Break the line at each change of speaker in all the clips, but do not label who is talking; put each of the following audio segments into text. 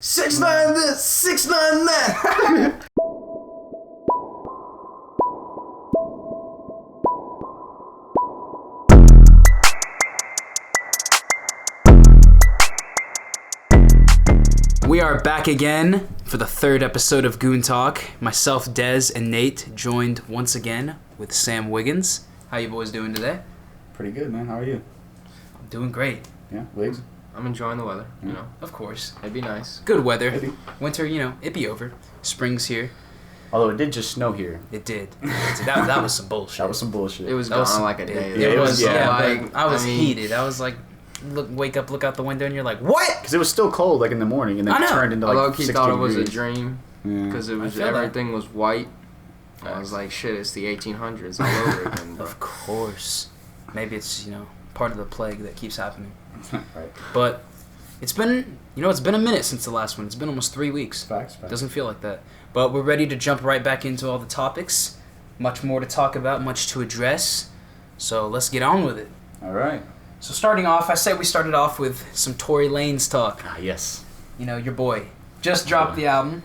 6ix9ine this, 6ix9ine that. We are back again for the third episode of Goon Talk. Myself, Dez, and Nate joined once again with Sam Wiggins. How you boys doing today?
Pretty good, man. How are you?
I'm doing great.
Yeah, Wiggs?
I'm enjoying the weather, you know.
Of course.
It'd be nice.
Good weather.
Maybe.
Winter, it'd be over. Spring's here.
Although it did just snow here.
It did. That was some bullshit.
That was some bullshit.
It was
That was
gone
some-
like a day.
It was,
yeah,
but I was heated. I was like, wake up, look out the window, and you're like, what?
Because it was still cold, like in the morning, and then
I know.
it turned into
I
like
low-key
60
thought it was a
degrees.
dream because it was
feel that.
everything was white. I was like, shit, it's the 1800s all over again, bro.
Of course. Maybe it's, part of the plague that keeps happening.
Right.
But it's been a minute since the last one. It's been almost 3 weeks.
Facts.
Doesn't feel like that. But we're ready to jump right back into all the topics. Much more to talk about, much to address. So let's get on with it.
All right.
So starting off, I say we started off with some Tory Lanez talk.
Ah, yes.
Your boy. Just dropped the album.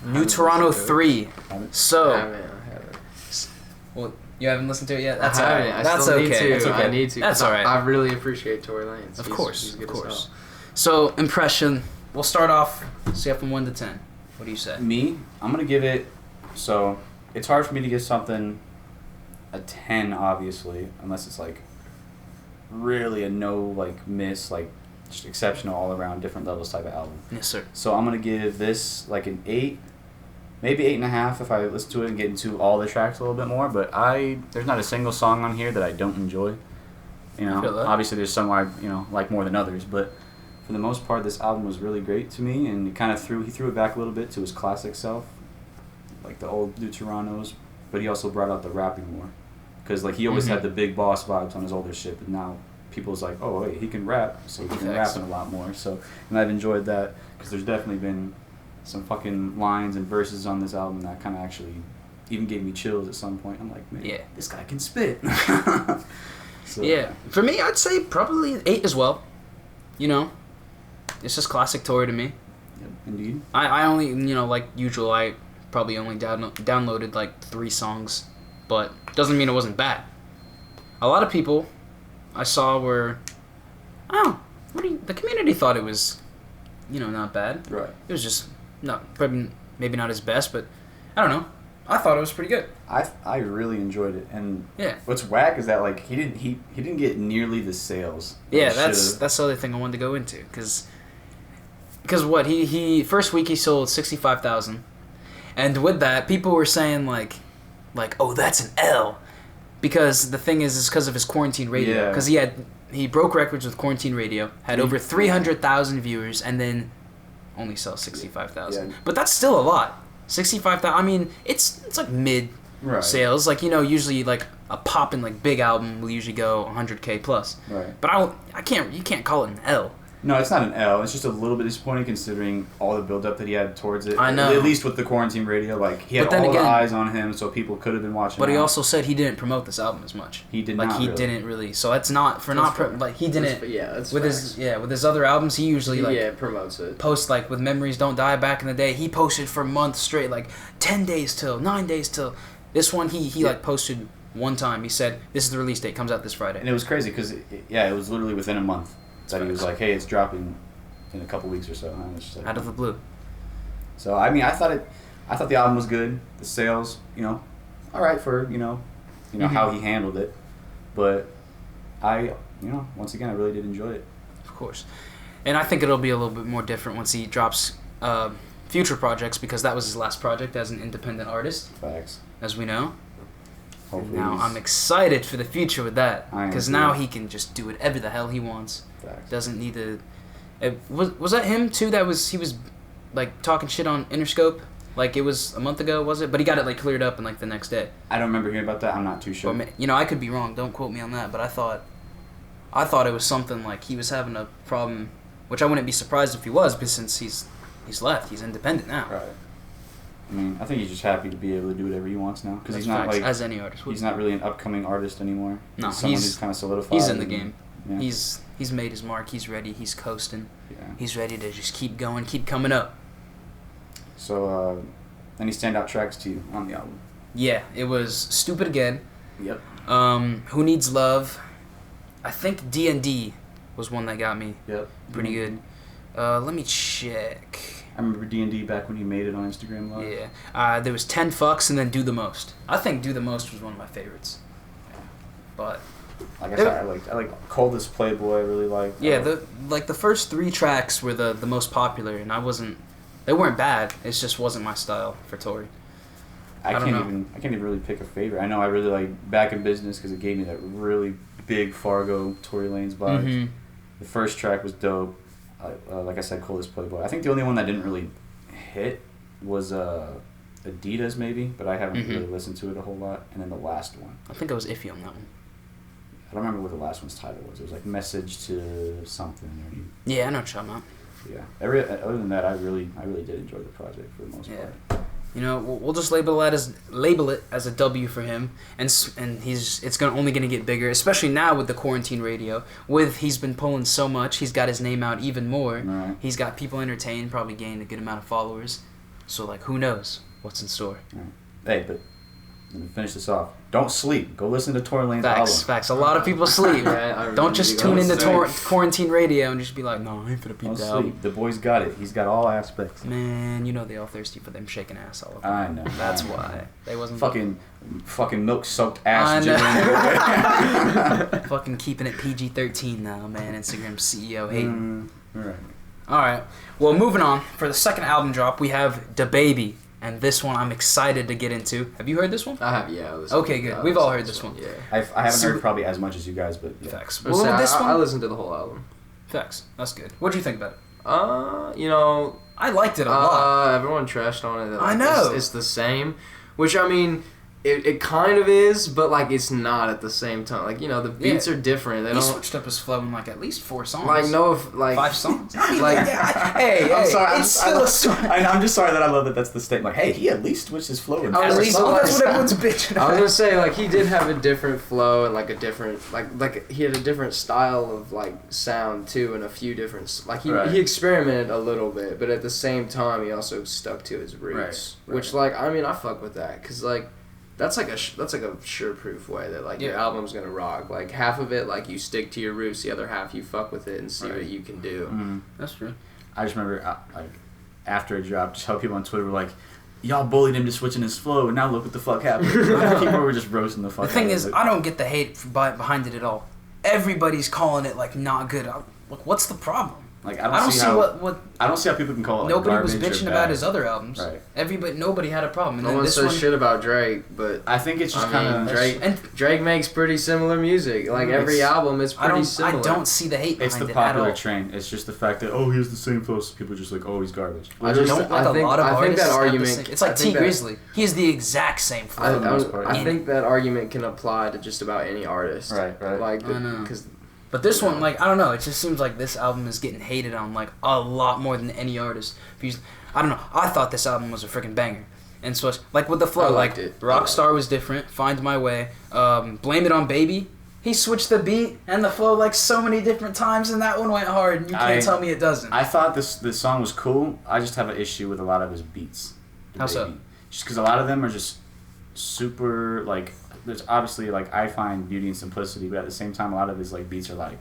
New Toronto 3. So,
I haven't.
well, you haven't listened to it yet? That's
I
alright.
haven't. I
That's
still
okay.
need to.
That's okay.
I need to.
That's alright.
I really appreciate Tory Lanez.
Of course,
he's
of
good as
course.
hell.
So, impression. We'll start off, see from 1 to 10. What do you say?
Me, I'm going to give it, so it's hard for me to give something a 10, obviously, unless it's like really a no, like miss, like just exceptional all around, different levels type of album.
Yes, sir.
So I'm going to give this like an 8, maybe 8.5 if I listen to it and get into all the tracks a little bit more. But there's not a single song on here that I don't enjoy.
I feel that.
Obviously there's some I like more than others, but for the most part this album was really great to me, and it kind of threw it back a little bit to his classic self, like the old New Torontos. But he also brought out the rapping more, because like he always had the big boss vibes on his older shit, but now people's like, oh wait, he can rap, so he's been rapping a lot more. So, and I've enjoyed that because there's definitely been some fucking lines and verses on this album that kind of actually even gave me chills at some point. I'm like, man, this guy can spit. So,
yeah, for me, I'd say probably 8 as well. It's just classic Tory to me.
Yep, indeed.
I only, like usual, I probably only downloaded like 3 songs, but doesn't mean it wasn't bad. A lot of people I saw were, the community thought it was, not bad.
Right.
It was just probably maybe not his best, but I don't know. I thought it was pretty good.
I really enjoyed it, and
Yeah.
what's whack is that like he didn't get nearly the sales. that
Yeah,
he
that's
should've.
the other thing I wanted to go into, because what he first week he sold 65,000, and with that people were saying like oh, that's an L, because the thing is because of his quarantine radio, because he broke records with quarantine radio, had over 300,000 viewers, and then only sell 65,000.
Yeah.
But that's still a lot. 65,000. I mean, it's like mid
Right.
sales. Like usually like a poppin' like big album will usually go 100K plus.
Right.
But you can't call it an L.
No, it's not an L. It's just a little bit disappointing considering all the build-up that he had towards it.
I know.
At least with the quarantine radio, like he had
But then
all
again-
the eyes on him, so people could have been watching.
But he
out.
also said he didn't promote this album as much.
He did
like
not.
he
really.
didn't really. So that's not for not
fair.
like he didn't
That's
with
facts.
with his other albums he usually like
it promotes it.
post like with Memories Don't Die back in the day. He posted for months straight, like 10 days till 9 days till. This one he like posted one time. He said this is the release date, comes out this Friday.
And it was crazy because it was literally within a month that he was like, hey, it's dropping in a couple weeks or so. And I was just like,
Out of the blue.
So I mean, I thought the album was good. The sales, all right for how he handled it, but once again, I really did enjoy it.
Of course. And I think it'll be a little bit more different once he drops future projects, because that was his last project as an independent artist,
Facts.
as we know.
Hopefully.
Now I'm excited for the future with that,
I am
because
too.
now he can just do whatever the hell he wants.
Facts.
Doesn't need to. Was that him too? He was like talking shit on Interscope. Like it was a month ago, was it? But he got it like cleared up and like the next day.
I don't remember hearing about that. I'm not too sure.
Or, I could be wrong. Don't quote me on that. But I thought it was something like he was having a problem, which I wouldn't be surprised if he was, but since he's left, he's independent now.
Right. I mean, I think he's just happy to be able to do whatever he wants now, because he's not
facts,
like
as any artist would.
he's not really an upcoming artist anymore.
No,
Someone
he's
who's kind of solidified.
he's in the game.
Yeah.
He's He's made his mark. He's ready. He's coasting.
Yeah.
He's ready to just keep going, keep coming up.
So, any standout tracks to you on the album?
Yeah, it was Stupid Again.
Yep.
Who Needs Love. I think D&D was one that got me.
Yep.
Pretty good. Let me check.
I remember D&D back when he made it on Instagram Live.
Yeah. There was 10 Fucks and then Do the Most. I think Do the Most was one of my favorites. But
like I said, I like Coldest Playboi. I really liked.
Yeah, the first 3 tracks were the most popular, and they weren't bad. It just wasn't my style for Tory.
I can't even really pick a favorite. I know I really like Back in Business because it gave me that really big Fargo Tory Lanez vibe.
Mm-hmm.
The first track was dope. Like I said, Coldest Playboi. I think the only one that didn't really hit was Adidas maybe, but I haven't really listened to it a whole lot. And then the last one.
I think I was iffy on that one.
I don't remember what the last one's title was. It was like Message to something.
Yeah, I know what you're talking about.
Yeah. Other than that, I really did enjoy the project for the most part.
You know, we'll just label it as a W for him, and it's only gonna get bigger, especially now with the quarantine radio. He's been pulling so much, he's got his name out even more.
Right.
He's got people entertained, probably gained a good amount of followers. So who knows what's in store?
Right. Hey, but let me finish this off. Don't sleep. Go listen to Tory Lanez's album.
Facts. A lot of people sleep.
Yeah,
don't just tune into quarantine radio and just be like, no, I ain't finna beat that album.
The boy's got it. He's got all aspects.
Man, you know they all thirsty for them shaking ass all over.
I know.
That's why. They wasn't...
Fucking milk-soaked ass.
Fucking keeping it PG-13 now, man. Instagram CEO hating.
Right.
Alright. Well, moving on. For the second album drop, we have DaBaby. And this one I'm excited to get into. Have you heard this one?
I have, yeah.
Okay, good. We've all heard this one.
Yeah.
I haven't heard probably as much as you guys, but yeah.
Facts.
Well, I listened to the whole album.
Facts. That's good. What do you think about it?
You know,
I liked it a lot.
Everyone trashed on it.
I know.
It's the same, which I mean, it kind of is, but like it's not at the same time. Like, you know, the beats are different.
He switched up his flow in like at least 4 songs.
Like
5 songs.
Hey,
I'm sorry.
It's still a song.
I'm just sorry that I love that that's the statement. Like, hey, he at least switched his flow.
At least that's what everyone's bitching about.
I was gonna say, like, he did have a different flow and like a different like he had a different style of like sound too, and a few different he experimented a little bit, but at the same time he also stuck to his roots, which like I mean I fuck with that because like. That's like a sure-proof way that like your album's gonna rock. Like half of it, like you stick to your roots, the other half you fuck with it and see what you can do.
Mm-hmm.
That's true.
I just remember like after it dropped, just how people on Twitter were like, "Y'all bullied him to switching his flow, and now look what the fuck happened." People were just roasting the fuck.
The thing is, I don't get the hate behind it at all. Everybody's calling it like not good. Like, what's the problem?
Like
I don't see what
I don't see how people can call it.
Nobody
like,
was bitching about his other albums.
Right.
Nobody had a problem. And
no one says shit about Drake, but
I think it's just kind of
Drake makes pretty similar music. Like every album is pretty similar.
I don't see the hate behind it
at all. It's the popular train. It's just the fact that he has the same flow. So people are just like, he's garbage.
I think that argument. It's like T Grizzly. He has the exact same flow.
I think that argument can apply to just about any artist.
Right.
Like because.
But this one, like, I don't know. It just seems like this album is getting hated on, like, a lot more than any artist. I don't know. I thought this album was a freaking banger. And so, like, with the flow, like, Rockstar was different. Find My Way. Blame It on Baby. He switched the beat and the flow, like, so many different times, and that one went hard. And you can't tell me it doesn't.
I thought this song was cool. I just have an issue with a lot of his beats.
How so?
Just because a lot of them are just super, like... There's obviously, like, I find beauty and simplicity, but at the same time, a lot of his, like, beats are, like,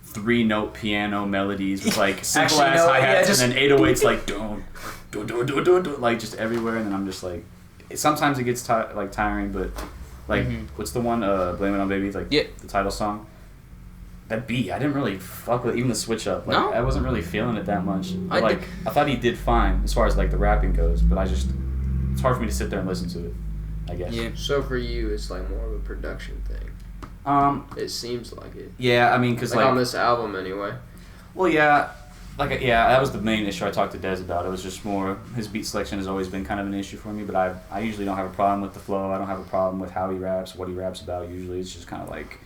3-note piano melodies with, like, simple-ass hi-hats and then 808s, like, don't, like, just everywhere, and then I'm just, like... Sometimes it gets, tiring, but, like, what's the one, Blame It on Baby, like, the title song? That beat, I didn't really fuck with even the switch up. Like, I wasn't really feeling it that much. But, I thought he did fine as far as, like, the rapping goes, but it's hard for me to sit there and listen to it. I guess.
Yeah.
So for you, it's like more of a production thing. It seems like it.
Yeah, I mean, because
like on this album anyway.
Well, yeah, that was the main issue I talked to Dez about. It was just more his beat selection has always been kind of an issue for me, but I usually don't have a problem with the flow. I don't have a problem with how he raps, what he raps about. Usually, it's just kind of like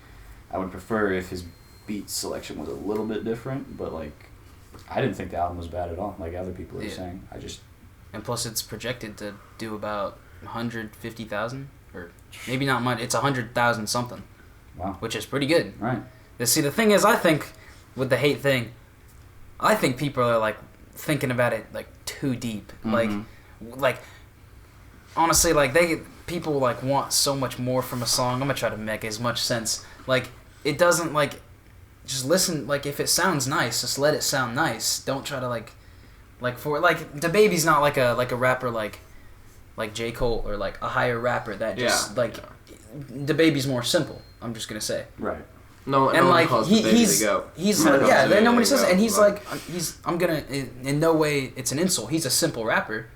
I would prefer if his beat selection was a little bit different, but like I didn't think the album was bad at all. Like other people are saying,
and plus it's projected to do about 150,000 or maybe not much. It's 100,000 something.
Wow.
Which is pretty good.
Right.
See, the thing is, I think with the hate thing, I think people are like thinking about it like too deep. Like honestly, like people like want so much more from a song. I'm gonna try to make as much sense. Like it doesn't like just listen. Like if it sounds nice, just let it sound nice. Don't try to like DaBaby's not like a rapper like J. Cole or like a higher rapper that just DaBaby's more simple. I'm just gonna say.
Right.
No,
and
no
like
one calls
he's nobody says it, and he's
go.
like I'm gonna in no way it's an insult. He's a simple rapper,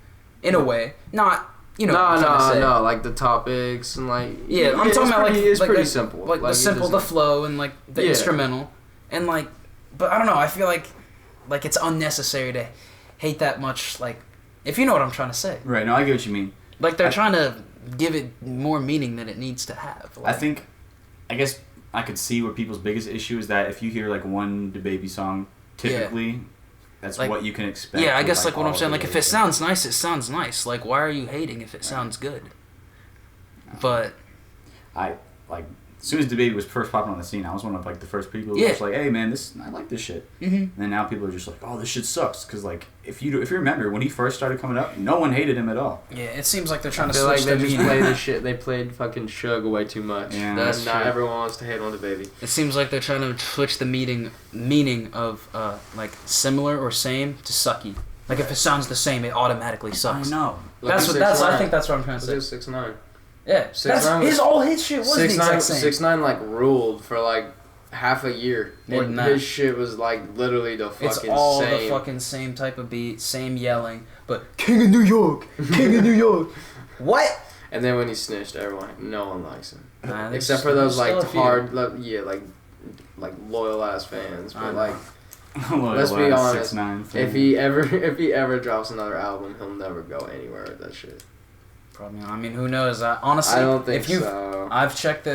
in a way. Not you know.
No, like the topics and like
I'm talking about like
it's
like
pretty
the,
simple.
Like the simple, the flow, and like the instrumental, and like, but I don't know. I feel like it's unnecessary to hate that much. Like, if you know what I'm trying to say.
Right. No, I get what you mean.
Like they're trying to give it more meaning than it needs to have. Like,
I guess I could see where people's biggest issue is that if you hear like one DaBaby song, typically that's like, what you can expect.
Yeah, I guess like what I'm saying, like if it sounds nice, it sounds nice. Like why are you hating if it sounds good? But
I like as soon as DaBaby was first popping on the scene, I was one of like the first people who was like, "Hey man, I like this shit." And then now people are just like, "Oh, this shit sucks," because like if you remember when he first started coming up, no one hated him at all.
Yeah, it seems like they're trying to
switch
switch
like
the
they just
meaning.
played the shit. They played fucking Suge way too much.
Yeah,
that's not
true.
everyone wants to hate on DaBaby.
It seems like they're trying to switch the meaning of like similar or same to sucky. Like if it sounds the same, it automatically sucks.
I know.
I think that's what I'm trying to say.
6ix9ine.
Yeah, all his shit was the exact same.
6ix9ine like ruled for like half a year.
More than that.
His shit was like literally the fucking
same. It's all
same.
the fucking same type of beat, same yelling, but King of New York, King of New York. What?
And then when he snitched, no one likes him.
Nah,
except for those like hard, like loyal ass fans. But like, let's be honest, if he ever drops another album, he'll never go anywhere with that shit.
Probably. I mean, who knows? Honestly,
I don't think so.
I've checked.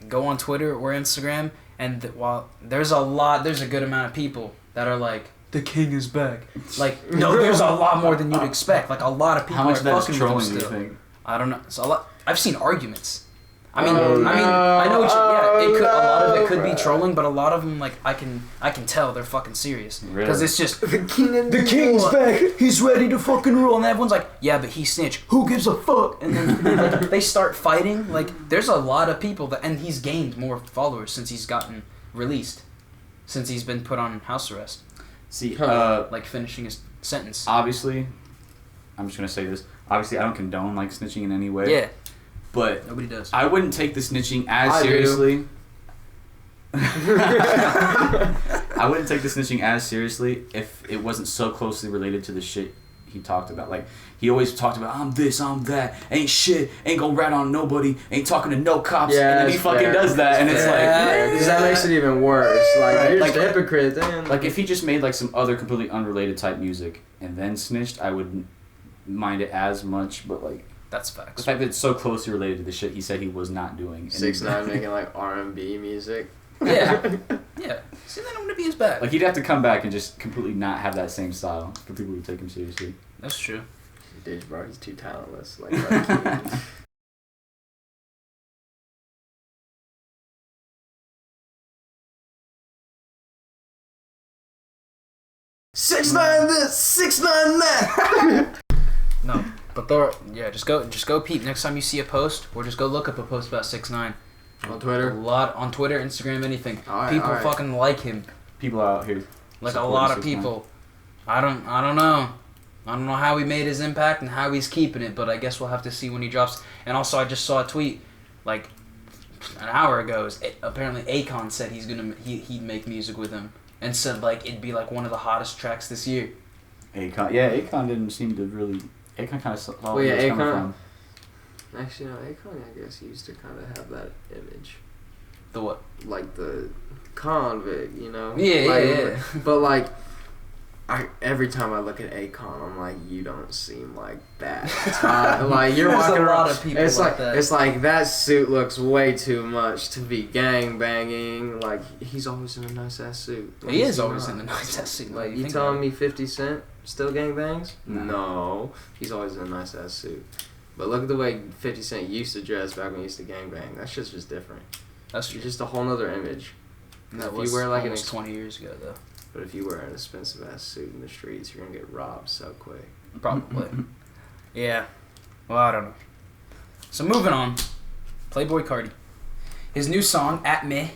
Go on Twitter or Instagram, and while there's a good amount of people that are like, the king is back. Like, no, there's a lot more than you'd expect. Like, a lot of people
How much
are
that's
fucking
trolling,
with him still.
you think?
I don't know. It's a lot. I've seen arguments. I know what it could. A lot of it could be trolling, but a lot of them, like, I can tell they're fucking serious. Because it's just the king's back. He's ready to fucking rule, and everyone's like, yeah, but he snitched. Who gives a fuck? And then like, they start fighting. Like, there's a lot of people and he's gained more followers since he's gotten released, since he's been put on house arrest.
See,
like finishing his sentence.
Obviously, I'm just gonna say this. Obviously, I don't condone like snitching in any way.
Yeah.
But
nobody does.
I wouldn't take the snitching as seriously. I wouldn't take the snitching as seriously if it wasn't so closely related to the shit he talked about. Like, he always talked about, I'm this, I'm that, ain't shit, ain't gonna rat on nobody, ain't talking to no cops, and then he fucking does that, and it's like...
That makes it even worse. Like, you're just a hypocrite, then.
Like, if he just made, like, some other completely unrelated type music and then snitched, I wouldn't mind it as much, but, like...
That's facts.
The fact that it's so closely related to the shit he said he was not doing.
6ix9ine making like R&B music.
Yeah. Yeah. See, then I'm gonna be as bad.
Like, he'd have to come back and just completely not have that same style for people to take him seriously.
That's true.
Dude, bro, he's too talentless. Like,
6ix9ine this, 6ix9ine that. No. But just go peep next time you see a post, or just go look up a post about 6ix9ine.
On Twitter?
On Twitter, Instagram, anything.
People
fucking like him.
People out here.
Like a lot of people. I don't know. I don't know how he made his impact and how he's keeping it, but I guess we'll have to see when he drops. And also, I just saw a tweet like an hour ago. Apparently, Akon said he'd make music with him, and said like it'd be like one of the hottest tracks this year.
Akon didn't seem to really. Akon kind of saw
where he was coming from. Actually, no, Akon, I guess, used to kind of have that image.
The what?
Like the convict, you know?
Yeah.
But, like, every time I look at Akon, I'm like, you don't seem like that. Like, you're walking around.
A lot of people
it's like
that.
It's like, that suit looks way too much to be gang banging. Like, he's always in a nice-ass suit.
He is always in a nice-ass suit.
Like, you telling me 50 Cent still gang bangs?
No.
No. He's always in a nice-ass suit. But look at the way 50 Cent used to dress back when he used to gangbang. That shit's just different.
That's true.
It's just a whole nother image.
And that
If
was
you wear, like,
almost 20 years ago, though.
But if you wear an expensive ass suit in the streets, you're gonna get robbed so quick.
Probably. Yeah. Well, I don't know. So moving on. Playboi Carti. His new song, At Me.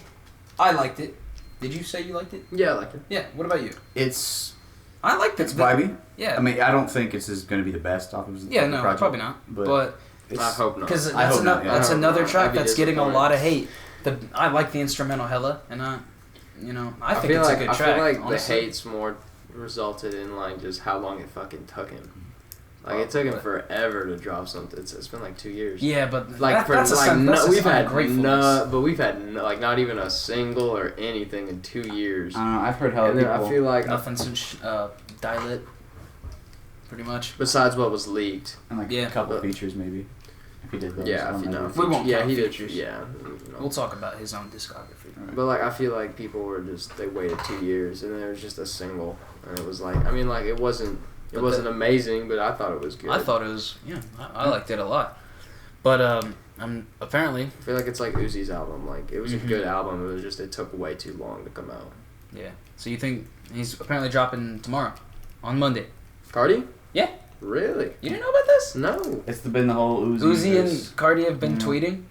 I liked it. Did you say you liked it?
Yeah, I like it.
Yeah. What about you?
I
liked it.
It's vibey.
Yeah.
I mean, I don't think it's going to be the best off of the project,
probably not. But
I hope not.
because
I hope not, yeah.
that's
I hope
another
not.
track
I'd be
that's getting a
disappointed.
lot of hate. I like the instrumental hella, and I think
feel
it's
like,
a good track.
I feel like
honestly.
the hate's more resulted in like just how long it fucking took him. Like it took him forever to drop something. It's been like 2 years.
Yeah, but
Like
that's
we've had
ungratefulness.
but we've had like not even a single or anything in 2 years.
I don't know. I've heard hella
And then
people.
I feel like
Nothing since Dial-It, pretty much.
besides what was leaked.
and like
Yeah.
a couple features maybe. If he did those.
Yeah,
I don't
if you know.
We won't
Yeah,
count
he did.
features.
Yeah.
We'll talk about his own discography.
Right.
But like I feel like people were just they waited 2 years and there was just a single and it was like I mean like it wasn't amazing but I thought it was good.
I thought it was I liked it a lot, but apparently
I feel like it's like Uzi's album. Like it was a good album. It was just it took way too long to come out.
yeah. So you think he's apparently dropping tomorrow, on Monday?
Cardi?
Yeah.
Really?
You didn't know about this?
No.
It's been the whole Uzi.
Uzi and
verse.
Cardi have been
Yeah.
tweeting,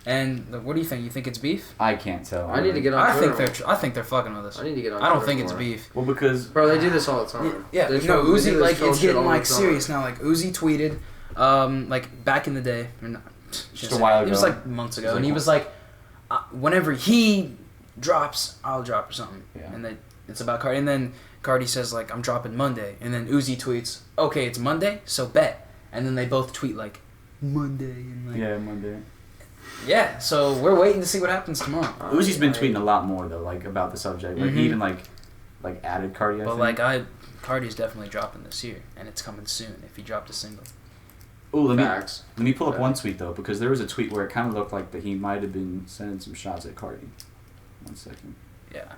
and what do you think? You think it's beef?
I can't tell.
I need to get on
I think
Twitter
I think they're fucking with us.
I need to get on
I don't
Twitter
think it's
more.
beef.
Well, because
Bro, they do this all the time.
Yeah,
They
no,
troll- they do
Uzi,
this
like,
troll
it's
shit
getting,
all the
like,
time.
serious now. Like, Uzi tweeted, like, back in the day, or not,
Just a while
it was,
ago.
like, months ago,
It was,
and
like,
he was like, whenever he drops, I'll drop or something.
Yeah.
And it's about Cardi, and then Cardi says, like, I'm dropping Monday, and then Uzi tweets, okay, it's Monday, so bet. And then they both tweet, like, Monday, and, like...
yeah, Monday.
Yeah, so we're waiting to see what happens tomorrow.
Uzi's been tweeting a lot more though, like about the subject. Like he even like added Cardi. I
But,
think.
like, Cardi's definitely dropping this year, and it's coming soon if he dropped a single.
Ooh, let
Facts.
me pull up one tweet though, because there was a tweet where it kind of looked like that he might have been sending some shots at Cardi. 1 second.
Yeah,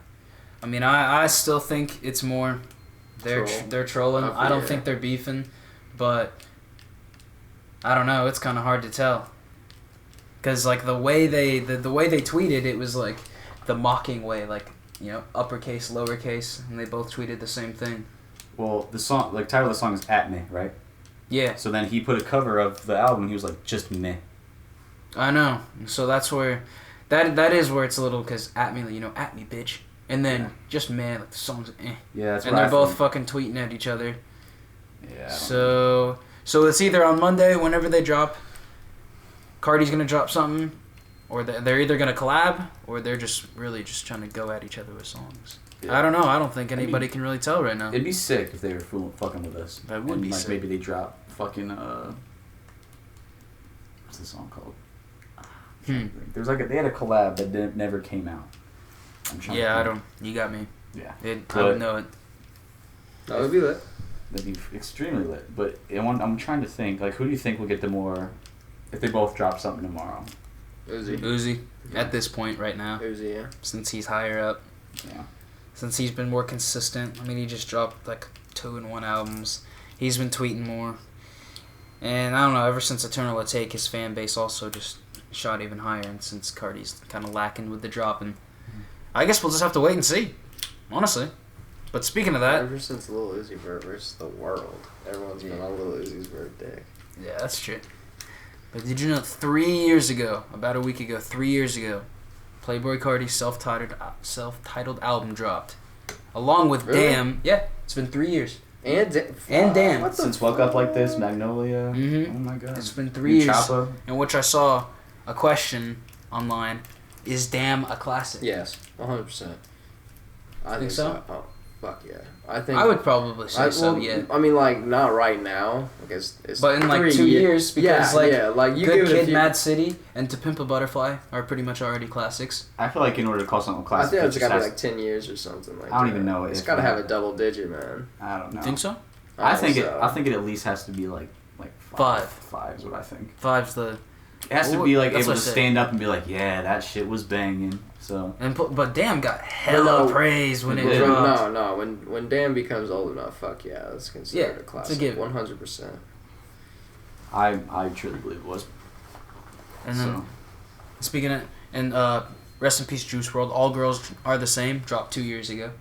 I mean, I still think it's more they're
Troll.
they're trolling. I don't
Yeah.
think they're beefing, but I don't know. It's kind of hard to tell, cause like the way they tweeted, it was like the mocking way, like uppercase, lowercase, and they both tweeted the same thing.
Well, the song, like title of the song is "At Me," right?
Yeah,
So then he put a cover of the album. He was like, "Just me."
I know. So that's where that is where it's a little, cause at me, at me, bitch, and then just man, like the song's
Yeah, that's
and
what
they're
I
both
think.
fucking tweeting at each other.
Yeah.
So it's either on Monday, whenever they drop, Cardi's gonna drop something, or they're either gonna collab, or they're just really just trying to go at each other with songs.
Yeah.
I don't know. I don't think anybody can really tell right now.
It'd be sick if they were fucking with us.
That would
and,
be
like,
sick.
Maybe they drop fucking what's the song called? There's they had a collab that never came out.
Yeah, I don't. You got me.
Yeah.
I would know it.
That would be lit.
That'd be extremely lit. But I'm trying to think, like, who do you think will get the more if they both drop something tomorrow?
Uzi, at this point right now,
Uzi, yeah.
since he's higher up,
Yeah.
since he's been more consistent. I mean, he just dropped like 2-in-1 albums. He's been tweeting more, and I don't know. Ever since Eternal Atake, his fan base also just shot even higher. And since Cardi's kind of lacking with the dropping, I guess we'll just have to wait and see. Honestly. But speaking of that,
Ever since Lil Uzi Vert versus the world, everyone's been on Lil Uzi's Vert dick.
yeah, that's true. But did you know 3 years ago, about a week ago, 3 years ago, Playboi Carti's self-titled album dropped, along with
Really?
Damn. Yeah, it's been 3 years.
And
Damn.
What the
Since Woke Up Like This, Magnolia.
Mhm.
Oh my god.
It's been 3 years.
Choppa.
In which I saw a question online: is Damn a classic?
Yes, 100%. I
Think so?
Oh, fuck yeah. I think
I would probably say so.
well,
Yeah.
I mean, like, not right now. I guess it's
But in like
3
2 years, because like
you
Good
give it a
Kid,
few-
Mad City, and To Pimp a Butterfly are pretty much already classics.
I feel like in order to call something a
I
classic,
think
it
it's
just
got to be
has-
like 10 years or something like that.
I don't even know
It's
if
got to
we
have a
have-
double digit, man.
I don't know.
Think so?
I think
so.
I think it at least has to be like
Five.
Five is what I think.
Five's the
It has to
Well,
be like
that's
able
what
to
I said.
stand up and be like, yeah, that shit was banging. So
but Damn got hella
No.
praise when it
Yeah.
dropped.
No. When Dan becomes old enough, fuck yeah, that's considered
Yeah,
a
it's a
classic.
given.
100%.
I truly believe it was.
And then
So
speaking of, and Rest in peace, Juice WRLD. All Girls Are the Same dropped 2 years ago.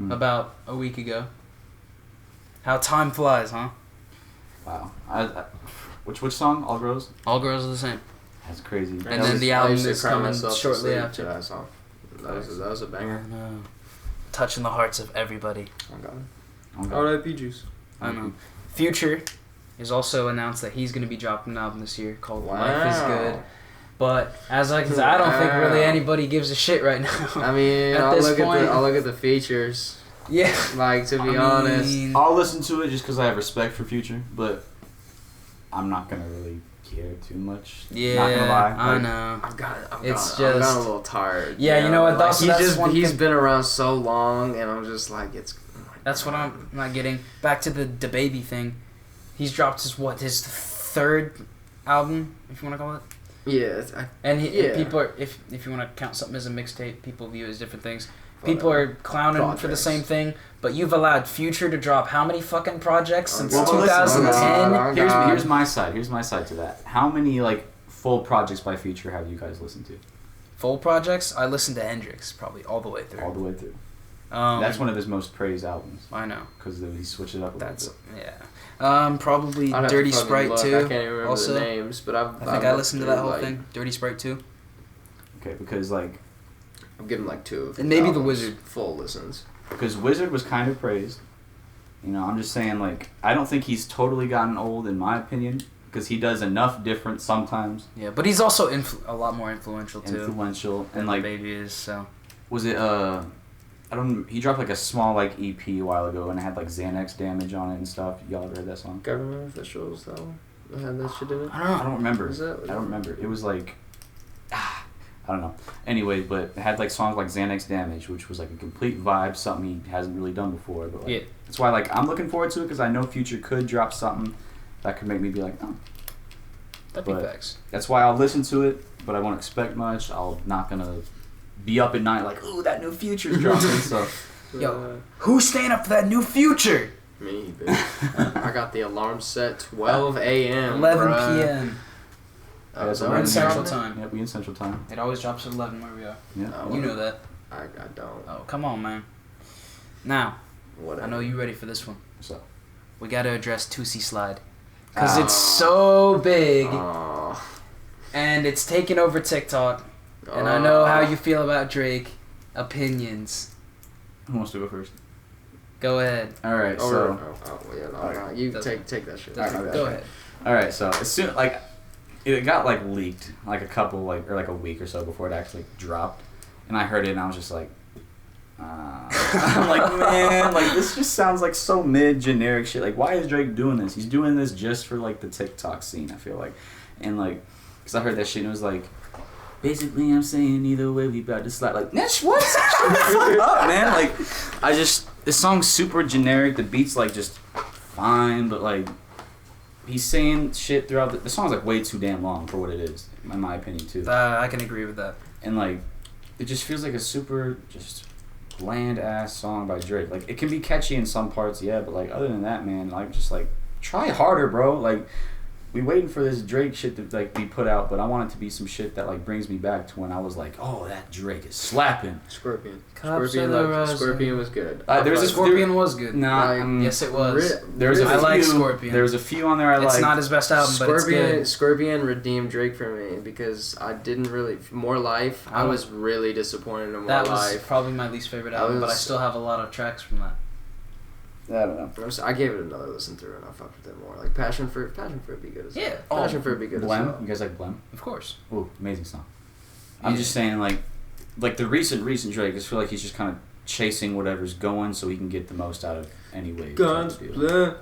About a week ago. How time flies, huh?
Wow. Which song? All Girls?
All Girls Are the Same.
That's crazy.
And then the album is coming shortly
after that song. That was a banger.
No. Touching the hearts of everybody.
R.I.P. Juice.
I know. Future is also announced that he's going to be dropping an album this year called Life Is Good. But as I can say, I don't think really anybody gives a shit right now.
I mean, I'll look at the features.
Yeah.
Like, to be honest.
I'll listen to it just because I have respect for Future, but I'm not going to really care too much.
Yeah,
not gonna lie.
I know.
I've gotten a little tired.
Yeah, you know what?
Like, he's been around so long, and I'm just like,
that's what I'm not getting. Back to the DaBaby thing. He's dropped his third album, if you want to call it.
Yeah.
People are, if you want to count something as a mixtape, people view it as different things. People are clowning for the same thing, but you've allowed Future to drop how many fucking projects since 2010?
Here's my side. Here's my side to that. How many full projects by Future have you guys listened to?
Full projects? I listened to Hendrix probably all the way through.
All the way through. That's one of his most praised albums.
I know.
Because he switched it up a little bit.
Yeah. Probably Dirty Sprite 2.
I can't even remember the names, but I
think I listened to that whole thing. Dirty Sprite 2.
Okay, because
I'm giving 2 of them.
And maybe The Wizard.
Full listens.
Because Wizard was kind of praised. You know, I'm just saying, I don't think he's totally gotten old, in my opinion, because he does enough different sometimes.
Yeah, but he's also a lot more influential, too.
And,
DaBaby is, so.
Was it, he dropped, a small, EP a while ago, and it had, Xanax Damage on it and stuff. Y'all ever heard that song?
Government Officials, though? Had that shit in it?
I don't remember. I don't remember. It was, I don't know. Anyway, but it had songs like Xanax Damage, which was a complete vibe, something he hasn't really done before. But that's why I'm looking forward to it because I know Future could drop something that could make me be like, oh.
That'd be facts.
That's why I'll listen to it, but I won't expect much. I'm not gonna be up at night ooh, that new Future's dropping. So,
yo, who's staying up for that new Future?
Me, bitch. I got the alarm set 12 a.m.
11 p.m.
We're
in Central Time.
Yeah, we in Central Time.
It always drops at 11 where we are.
Yeah.
You know that.
I don't.
Oh, come on, man. Now,
whatever.
I know you're ready for this one.
What's up?
We got to address Tootsie Slide. Because it's so big. And it's taken over TikTok. And I know how you feel about Drake. Opinions.
Who wants to go first?
Go ahead.
All right,
You take that shit.
Go ahead.
All right, so as soon it got leaked a couple or a week or so before it actually dropped, and I heard it and I was just like, I'm like, man, this just sounds like so mid generic shit. Why is Drake doing this? He's doing this just for the TikTok scene. I feel and because I heard that shit and it was basically I'm saying either way we about to slide. What? Shut the fuck up, man. This song's super generic. The beat's just fine, but he's saying shit throughout the song's way too damn long for what it is, in my opinion too.
I can agree with that.
And it just feels like a super just bland ass song by Drake. It can be catchy in some parts, yeah, but other than that, man, try harder, bro. We waiting for this Drake shit to be put out, but I want it to be some shit that brings me back to when I was oh, that Drake is slapping.
Scorpion was good.
Scorpion was good.
Nah,
yes, it was.
I
like Scorpion.
There was a few on there I liked.
It's not his best album, but it's good.
Scorpion redeemed Drake for me because I didn't really More Life. I was really disappointed in More Life.
That was probably my least favorite album, but I still have a lot of tracks from that.
I don't know.
I gave it another listen through and I fucked with it more. Passion Fruit be good as well.
Yeah.
Passion Fruit be good as well.
Blem? You guys like Blem?
Of course.
Ooh, amazing song. I'm just saying the recent Drake, I feel he's just kind of chasing whatever's going so he can get the most out of any way. God's Plan.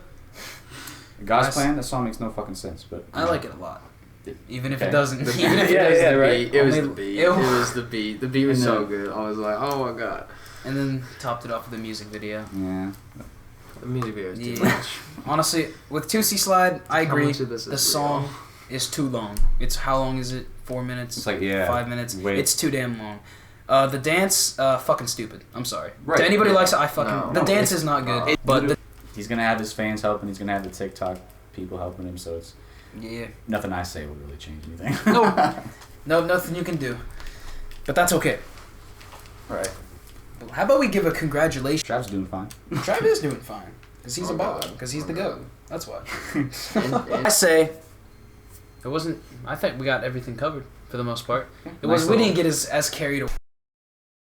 That song makes no fucking sense, but
I like it a lot. Even if it
It
doesn't.
was the beat. It was the beat. The beat was so good. I was like, oh my god.
And then topped it off with a music video.
Yeah.
The music video is too much.
Honestly, with Tootsie Slide, I agree. The song
real?
is too long. It's how long is it? 4 minutes?
It's
5 minutes.
Wait.
It's too damn long. The dance, fucking stupid. I'm sorry.
Right.
To anybody who likes it, the dance is not good. But
he's gonna have his fans helping. He's gonna have the TikTok people helping him. So it's nothing I say will really change anything.
No, nothing you can do. But that's okay.
Right.
How about we give a congratulations?
Trav's doing fine.
Trav is doing fine. Because he's a baller. Because he's the GOAT. That's why.
And
I say, it wasn't... I think we got everything covered for the most part.
Yeah,
It
nice
was... We
little-
didn't get as carried away.